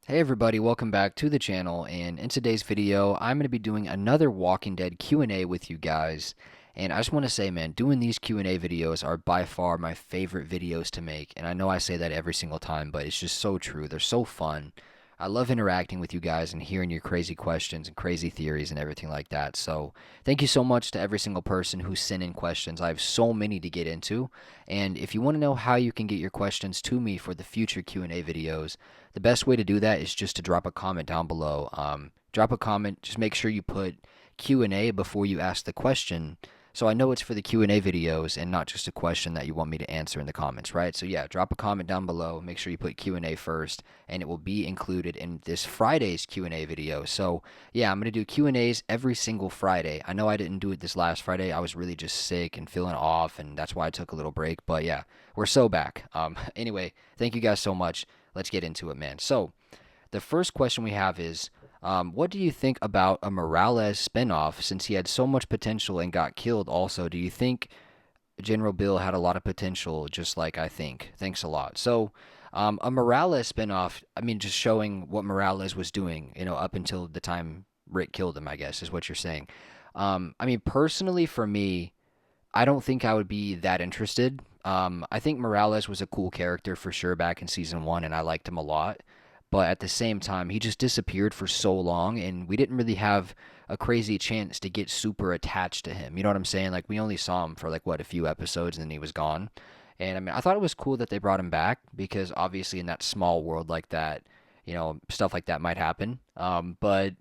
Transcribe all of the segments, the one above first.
Hey everybody, welcome back to the channel, and in today's video, I'm going to be doing another Walking Dead Q&A with you guys. And I just want to say, man, doing these Q&A videos are by far my favorite videos to make, and I know I say that every single time, but it's just so true. They're so fun. I love interacting with you guys and hearing your crazy questions and crazy theories and everything like that. So, thank you so much to every single person who sent in questions. I have so many to get into, and if you want to know how you can get your questions to me for the future Q&A videos, the best way to do that is just to drop a comment down below. Drop a comment. Just make sure you put Q&A before you ask the question, so I know it's for the Q&A videos and not just a question that you want me to answer in the comments, right? So yeah, drop a comment down below. Make sure you put Q&A first, and it will be included in this Friday's Q&A video. So yeah, I'm gonna do Q&As every single Friday. I know I didn't do it this last Friday. I was really just sick and feeling off, and that's why I took a little break. But yeah, we're so back. Anyway, thank you guys so much. Let's get into it, man. So, the first question we have is what do you think about a Morales spinoff since he had so much potential and got killed also? Do you think General Bill had a lot of potential, just like I think? Thanks a lot. So, a Morales spinoff, I mean, just showing what Morales was doing, up until the time Rick killed him, I guess, is what you're saying. I mean, personally, for me, I don't think I would be that interested. I think Morales was a cool character for sure back in season one, and I liked him a lot. But at the same time, he just disappeared for so long, and we didn't really have a crazy chance to get super attached to him. You know what I'm saying? Like, we only saw him for, like, what, a few episodes, and then he was gone. And I mean, I thought it was cool that they brought him back because obviously in that small world like that, stuff like that might happen. But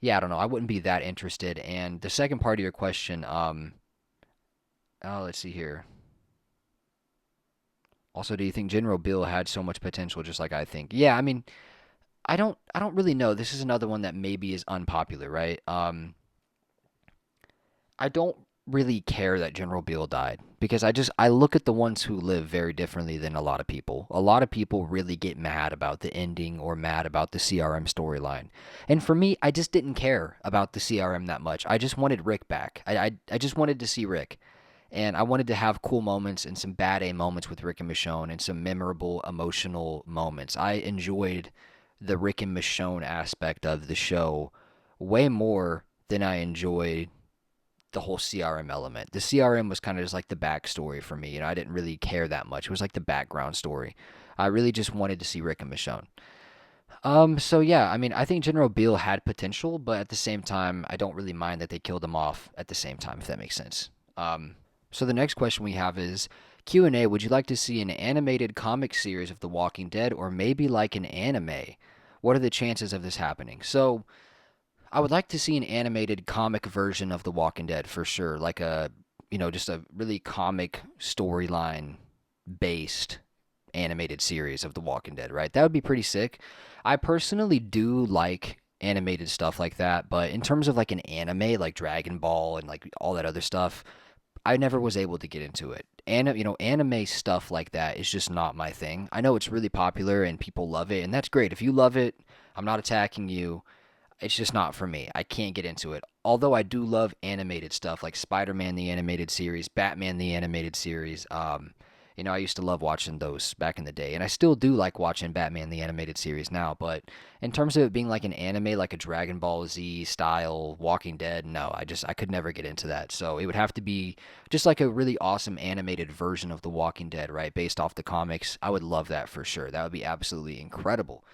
yeah, I don't know. I wouldn't be that interested. And the second part of your question, let's see here. Also, do you think General Bill had so much potential just like I think? Yeah, I mean, I don't really know. This is another one that maybe is unpopular, right? I don't really care that General Bill died because I look at the ones who live very differently than a lot of people. A lot of people really get mad about the ending or mad about the CRM storyline. And for me, I just didn't care about the CRM that much. I just wanted Rick back. I just wanted to see Rick. And I wanted to have cool moments and some bad A moments with Rick and Michonne and some memorable emotional moments. I enjoyed the Rick and Michonne aspect of the show way more than I enjoyed the whole CRM element. The CRM was kind of just like the backstory for me. I didn't really care that much. It was like the background story. I really just wanted to see Rick and Michonne. So yeah, I mean, I think General Beale had potential, but at the same time, I don't really mind that they killed him off at the same time, if that makes sense. So the next question we have is Q&A, would you like to see an animated comic series of The Walking Dead or maybe like an anime? What are the chances of this happening? So, I would like to see an animated comic version of The Walking Dead for sure, like just a really comic storyline based animated series of The Walking Dead, right? That would be pretty sick. I personally do like animated stuff like that, but in terms of like an anime like Dragon Ball and like all that other stuff, I never was able to get into it. And anime stuff like that is just not my thing. I know it's really popular and people love it, and that's great. If you love it, I'm not attacking you. It's just not for me. I can't get into it. Although I do love animated stuff like Spider-Man the animated series, Batman the animated series. I used to love watching those back in the day, and I still do like watching Batman the animated series now. But in terms of it being like an anime, like a Dragon Ball Z style Walking Dead, no, I could never get into that. So it would have to be just like a really awesome animated version of The Walking Dead, right, based off the comics. I would love that for sure. That would be absolutely incredible.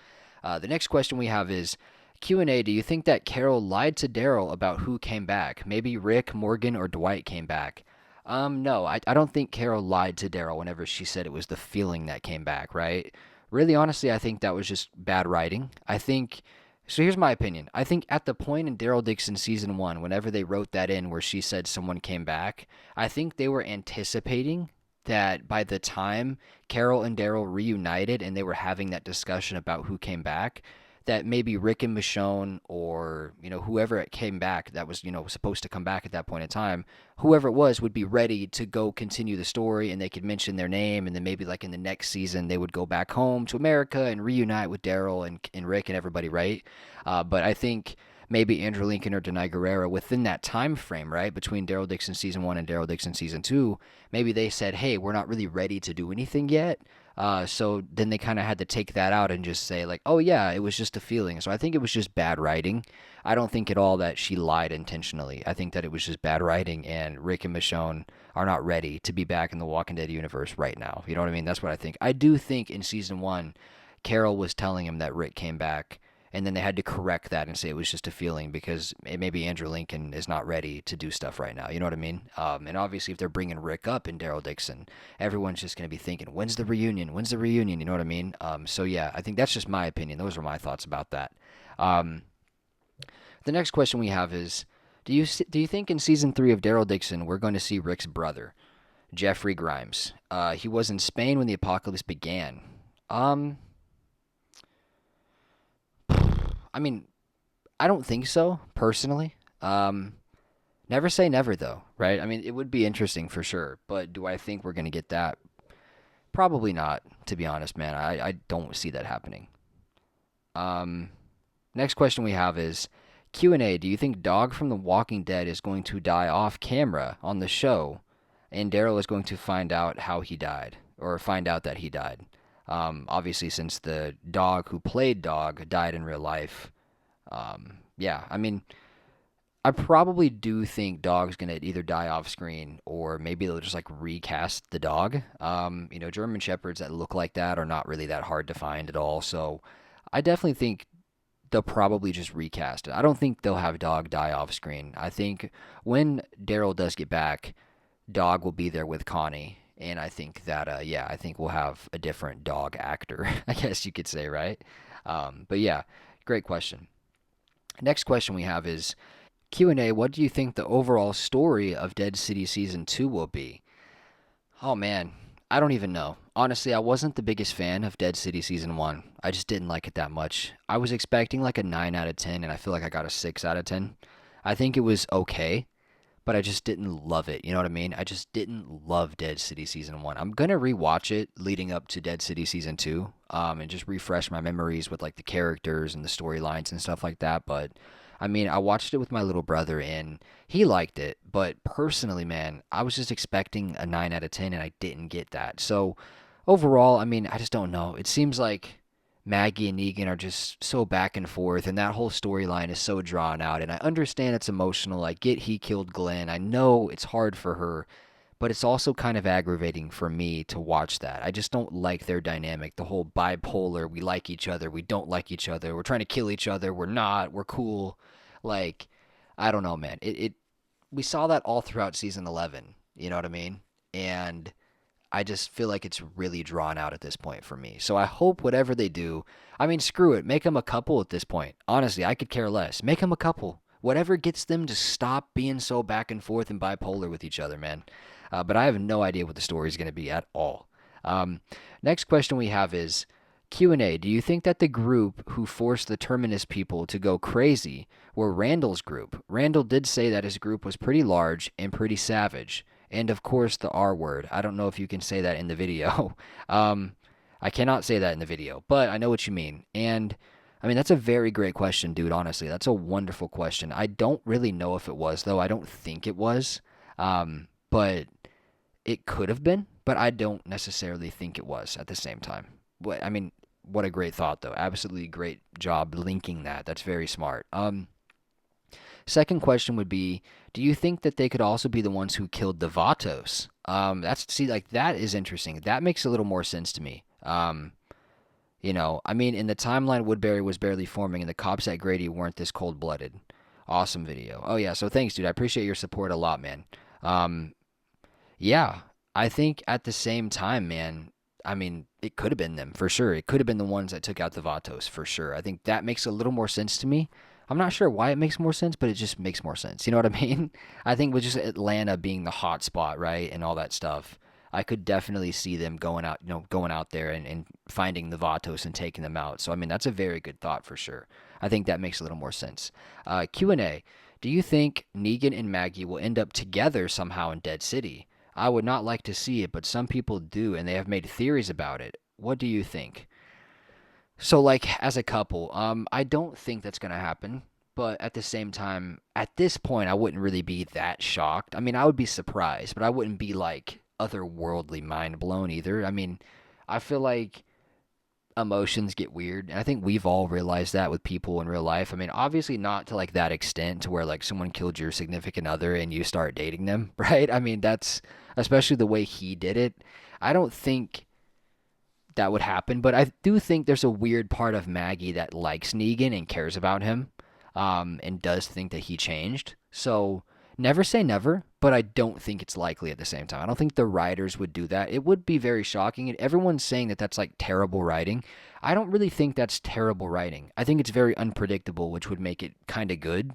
The next question we have is Q&A, do you think that Carol lied to Daryl about who came back? Maybe Rick, Morgan, or Dwight came back? No, I don't think Carol lied to Daryl whenever she said it was the feeling that came back, right? Really, honestly, I think that was just bad writing. So here's my opinion. I think at the point in Daryl Dixon season one, whenever they wrote that in where she said someone came back, I think they were anticipating that by the time Carol and Daryl reunited and they were having that discussion about who came back, that maybe Rick and Michonne or whoever it came back that was supposed to come back at that point in time, whoever it was would be ready to go continue the story, and they could mention their name, and then maybe like in the next season they would go back home to America and reunite with Daryl and Rick and everybody, right? But I think maybe Andrew Lincoln or Denai Guerrero within that time frame, right, between Daryl Dixon season one and Daryl Dixon season two, maybe they said, hey, we're not really ready to do anything yet. So then they kind of had to take that out and just say like, oh yeah, it was just a feeling. So I think it was just bad writing. I don't think at all that she lied intentionally. I think that it was just bad writing, and Rick and Michonne are not ready to be back in the Walking Dead universe right now. You know what I mean? That's what I think. I do think in season one, Carol was telling him that Rick came back, and then they had to correct that and say it was just a feeling because maybe Andrew Lincoln is not ready to do stuff right now. You know what I mean? And obviously, if they're bringing Rick up and Daryl Dixon, everyone's just going to be thinking, when's the reunion? When's the reunion? You know what I mean? So yeah, I think that's just my opinion. Those are my thoughts about that. Um, the next question we have is, do you think in season three of Daryl Dixon we're going to see Rick's brother, Jeffrey Grimes? He was in Spain when the apocalypse began. Um, I mean, I don't think so personally. Never say never though, right? I mean, it would be interesting for sure, but do I think we're gonna get that? Probably not, to be honest, man. I don't see that happening. Um, Next question we have is Q&A. Do you think Dog from The Walking Dead is going to die off camera on the show, and Daryl is going to find out how he died, or find out that he died? Obviously, since the dog who played Dog died in real life. Yeah, I mean, I probably do think Dog's gonna either die off screen or maybe they'll just like recast the dog. German shepherds that look like that are not really that hard to find at all. So I definitely think they'll probably just recast it. I don't think they'll have Dog die off screen. I think when Daryl does get back, Dog will be there with Connie. And I think that, yeah, I think we'll have a different dog actor, I guess you could say, right? But yeah, great question. Next question we have is Q&A, what do you think the overall story of Dead City Season 2 will be? Oh man, I don't even know. Honestly, I wasn't the biggest fan of Dead City Season 1. I just didn't like it that much. I was expecting like a 9 out of 10 and I feel like I got a 6 out of 10. I think it was okay, but I just didn't love it. You know what I mean? I just didn't love Dead City Season 1. I'm going to rewatch it leading up to Dead City Season 2 and just refresh my memories with like the characters and the storylines and stuff like that. But I mean, I watched it with my little brother and he liked it. But personally, man, I was just expecting a 9 out of 10 and I didn't get that. So overall, I mean, I just don't know. It seems like Maggie and Negan are just so back and forth, and that whole storyline is so drawn out. And I understand it's emotional. I get he killed Glenn. I know it's hard for her, but it's also kind of aggravating for me to watch that. I just don't like their dynamic. The whole bipolar, we like each other, we don't like each other, we're trying to kill each other, we're not, we're cool. Like, I don't know, man. It we saw that all throughout season 11. You know what I mean? And I just feel like it's really drawn out at this point for me. So I hope whatever they do, I mean, screw it. Make them a couple at this point. Honestly, I could care less. Make them a couple. Whatever gets them to stop being so back and forth and bipolar with each other, man. But I have no idea what the story is going to be at all. Um, Next question we have is Q&A. Do you think that the group who forced the Terminus people to go crazy were Randall's group? Randall did say that his group was pretty large and pretty savage. And of course, the R word. I don't know if you can say that in the video. um, I cannot say that in the video, but I know what you mean. And I mean, that's a very great question, dude. Honestly, that's a wonderful question. I don't really know if it was, though. I don't think it was. But it could have been, but I don't necessarily think it was at the same time. I mean, what a great thought, though. Absolutely great job linking that. That's very smart. Second question would be, do you think that they could also be the ones who killed the Vatos? Like that is interesting. That makes a little more sense to me. I mean, in the timeline, Woodbury was barely forming, and the cops at Grady weren't this cold blooded. Awesome video. Oh yeah, so thanks, dude. I appreciate your support a lot, man. Um, yeah, I think at the same time, man, I mean, it could have been them for sure. It could have been the ones that took out the Vatos for sure. I think that makes a little more sense to me. I'm not sure why it makes more sense, but it just makes more sense. You know what I mean? I think with just Atlanta being the hot spot, right, and all that stuff, I could definitely see them going out there and finding the Vatos and taking them out. So I mean, that's a very good thought for sure. I think that makes a little more sense. Q&A. Do you think Negan and Maggie will end up together somehow in Dead City? I would not like to see it, but some people do, and they have made theories about it. What do you think? So, like, as a couple, I don't think that's gonna happen. But at the same time, at this point, I wouldn't really be that shocked. I mean, I would be surprised, but I wouldn't be like otherworldly mind blown either. I mean, I feel like emotions get weird, and I think we've all realized that with people in real life. I mean, obviously not to like that extent to where like someone killed your significant other and you start dating them, right? I mean, that's especially the way he did it. I don't think that would happen, but I do think there's a weird part of Maggie that likes Negan and cares about him, and does think that he changed. So never say never, but I don't think it's likely at the same time. I don't think the writers would do that. It would be very shocking, and everyone's saying that that's like terrible writing. I don't really think that's terrible writing. I think it's very unpredictable, which would make it kind of good.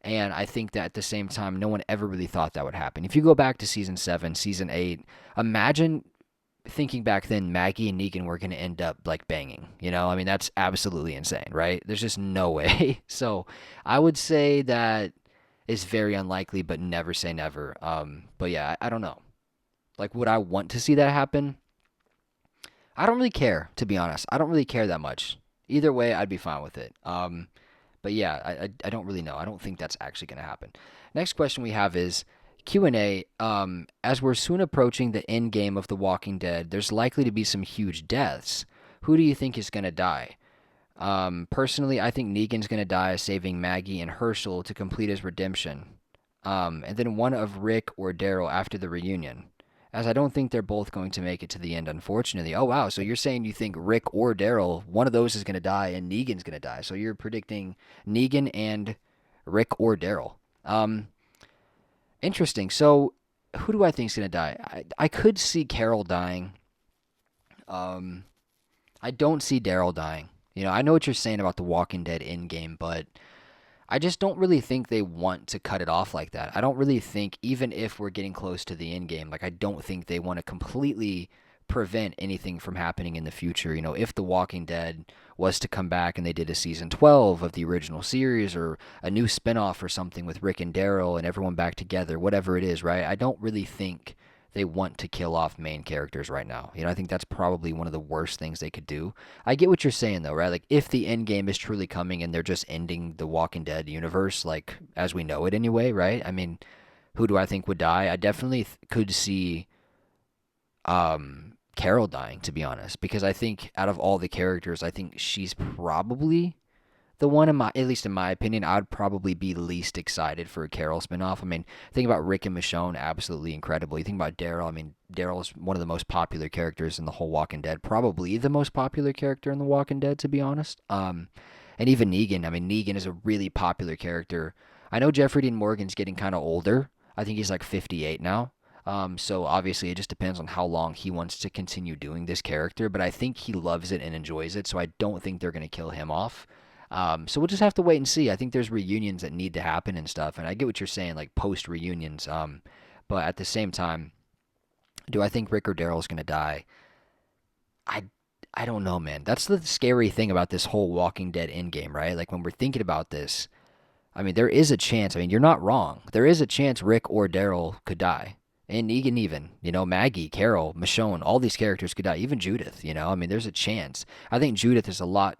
And I think that at the same time, no one ever really thought that would happen. If you go back to season 7, season 8, imagine thinking back then Maggie and Negan were going to end up like banging. You know, I mean, that's absolutely insane, right? There's just no way. So I would say that is very unlikely, but never say never. But yeah, I don't know. Like, would I want to see that happen? I don't really care, to be honest. I don't really care that much. Either way, I'd be fine with it. But yeah, I don't really know. I don't think that's actually going to happen. Next question we have is Q&A. As we're soon approaching the end game of The Walking Dead, there's likely to be some huge deaths. Who do you think is going to die? Personally, I think Negan's going to die saving Maggie and Herschel to complete his redemption. And then one of Rick or Daryl after the reunion, as I don't think they're both going to make it to the end, unfortunately. Oh, wow. So you're saying you think Rick or Daryl, one of those is going to die and Negan's going to die. So you're predicting Negan and Rick or Daryl. Interesting. So who do I think is going to die? I could see Carol dying. Um, I don't see Daryl dying. You know, I know what you're saying about the Walking Dead Endgame, but I just don't really think they want to cut it off like that. I don't really think, even if we're getting close to the end game, like I don't think they want to completely prevent anything from happening in the future. You know, if The Walking Dead was to come back and they did a season 12 of the original series or a new spinoff or something with Rick and Daryl and everyone back together, whatever it is, right? I don't really think they want to kill off main characters right now. You know, I think that's probably one of the worst things they could do. I get what you're saying though, right? Like if the end game is truly coming and they're just ending the Walking Dead universe like as we know it anyway, right? I mean, who do I think would die? I definitely could see Carol dying, to be honest, because I think out of all the characters, I think she's probably the one in my, at least in my opinion, I'd probably be least excited for a Carol spinoff. I mean, think about Rick and Michonne, absolutely incredible. You think about Daryl. I mean, Daryl is one of the most popular characters in the whole Walking Dead, probably the most popular character in the Walking Dead, to be honest. And even Negan. I mean, Negan is a really popular character. I know Jeffrey Dean Morgan's getting kind of older. I think he's like 58 now. So obviously it just depends on how long he wants to continue doing this character, but I think he loves it and enjoys it, so I don't think they're going to kill him off. So we'll just have to wait and see. I think there's reunions that need to happen and stuff, and I get what you're saying, like post reunions. But at the same time, do I think Rick or Daryl's gonna die? I I don't know, man. That's the scary thing about this whole Walking Dead endgame, right? Like when we're thinking about this, I mean, there is a chance. I mean, you're not wrong. There is a chance Rick or Daryl could die. And Negan even, you know, Maggie, Carol, Michonne, all these characters could die. Even Judith, you know, I mean, there's a chance. I think Judith is a lot,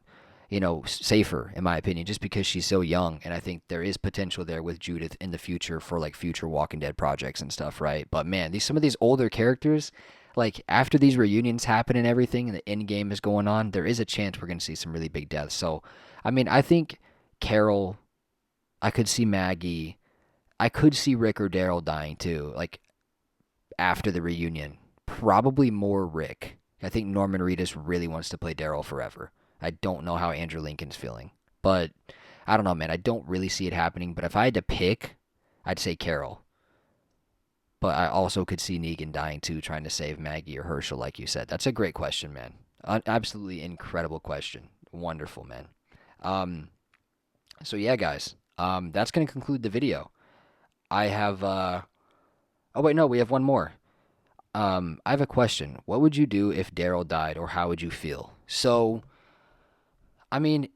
you know, safer in my opinion, just because she's so young. And I think there is potential there with Judith in the future for like future Walking Dead projects and stuff, right? But man, some of these older characters, like after these reunions happen and everything, and the end game is going on, there is a chance we're going to see some really big deaths. So, I mean, I think Carol, I could see Maggie, I could see Rick or Daryl dying too. Like after the reunion. Probably more Rick. I think Norman Reedus really wants to play Daryl forever. I don't know how Andrew Lincoln's feeling. But I don't know, man. I don't really see it happening. But if I had to pick, I'd say Carol. But I also could see Negan dying too, trying to save Maggie or Herschel, like you said. That's a great question, man. Absolutely incredible question. Wonderful, man. Um, so yeah, guys. That's gonna conclude the video. I have oh wait, no, we have one more. I have a question. What would you do if Daryl died, or how would you feel? So, I mean,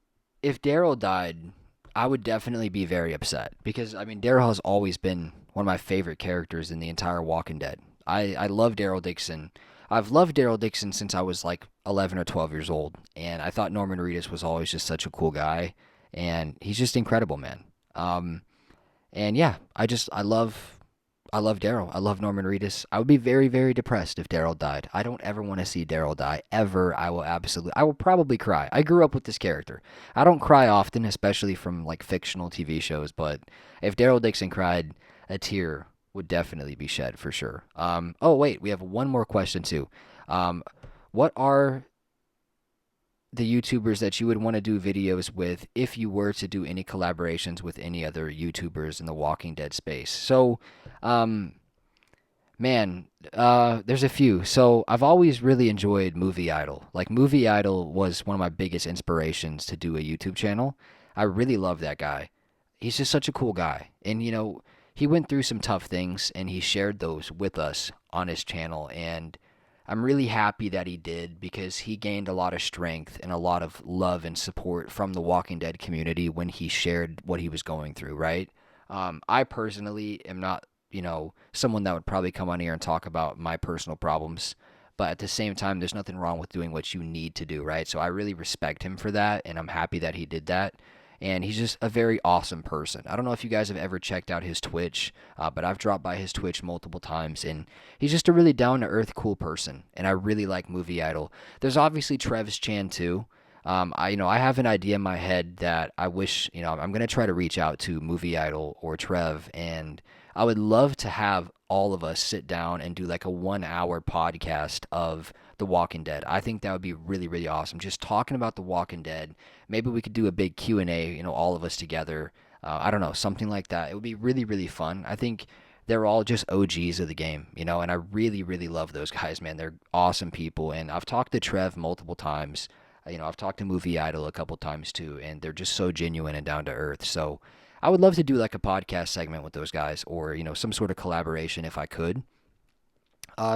if Daryl died, I would definitely be very upset because I mean, Daryl has always been one of my favorite characters in the entire Walking Dead. I love Daryl Dixon. I've loved Daryl Dixon since I was like 11 or 12 years old, and I thought Norman Reedus was always just such a cool guy, and he's just incredible, man. And yeah, I I love Daryl. I love Norman Reedus. I would be very, very depressed if Daryl died. I don't ever want to see Daryl die ever. I will probably cry. I grew up with this character. I don't cry often, especially from like fictional TV shows. But if Daryl Dixon cried, a tear would definitely be shed for sure. Oh wait, we have one more question too. Um, what are the YouTubers that you would want to do videos with if you were to do any collaborations with any other YouTubers in the Walking Dead space? So, um, man, there's a few. So I've always really enjoyed Movie Idol. Like Movie Idol was one of my biggest inspirations to do a YouTube channel. I really love that guy. He's just such a cool guy. And he went through some tough things and he shared those with us on his channel, and I'm really happy that he did because he gained a lot of strength and a lot of love and support from the Walking Dead community when he shared what he was going through, right? I personally am not, someone that would probably come on here and talk about my personal problems. But at the same time, there's nothing wrong with doing what you need to do, right? So I really respect him for that, and I'm happy that he did that. And he's just a very awesome person. I don't know if you guys have ever checked out his Twitch, but I've dropped by his Twitch multiple times, and he's just a really down to earth, cool person. And I really like Movie Idol. There's obviously Trev's Chan too. I have an idea in my head that I wish, I'm gonna try to reach out to Movie Idol or Trev, and I would love to have all of us sit down and do like a 1 hour podcast of The Walking Dead. I think that would be really, really awesome. Just talking about The Walking Dead. Maybe we could do a big Q&A, all of us together. I don't know, something like that. It would be really, really fun. I think they're all just OGs of the game, and I really, really love those guys, man. They're awesome people, and I've talked to Trev multiple times. I've talked to Movie Idol a couple times too, and they're just so genuine and down to earth. So I would love to do like a podcast segment with those guys, or some sort of collaboration if I could.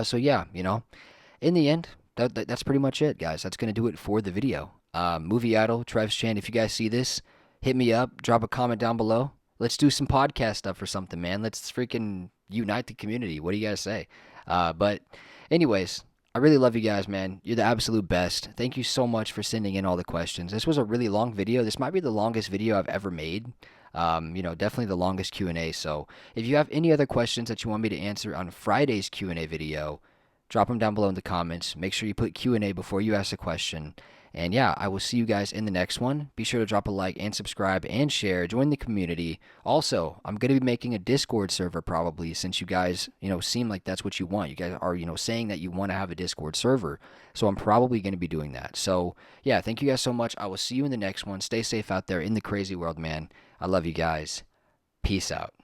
So yeah, in the end, that's pretty much it, guys. That's gonna do it for the video. Movie Idol, Trev's Chan. If you guys see this, hit me up. Drop a comment down below. Let's do some podcast stuff or something, man. Let's freaking unite the community. What do you guys say? But anyways, I really love you guys, man. You're the absolute best. Thank you so much for sending in all the questions. This was a really long video. This might be the longest video I've ever made. Definitely the longest Q&A. So if you have any other questions that you want me to answer on Friday's Q&A video, drop them down below in the comments. Make sure you put Q&A before you ask a question. And yeah, I will see you guys in the next one. Be sure to drop a like and subscribe and share. Join the community. Also, I'm going to be making a Discord server probably, since you guys, seem like that's what you want. You guys are, saying that you want to have a Discord server. So I'm probably going to be doing that. So yeah, thank you guys so much. I will see you in the next one. Stay safe out there in the crazy world, man. I love you guys. Peace out.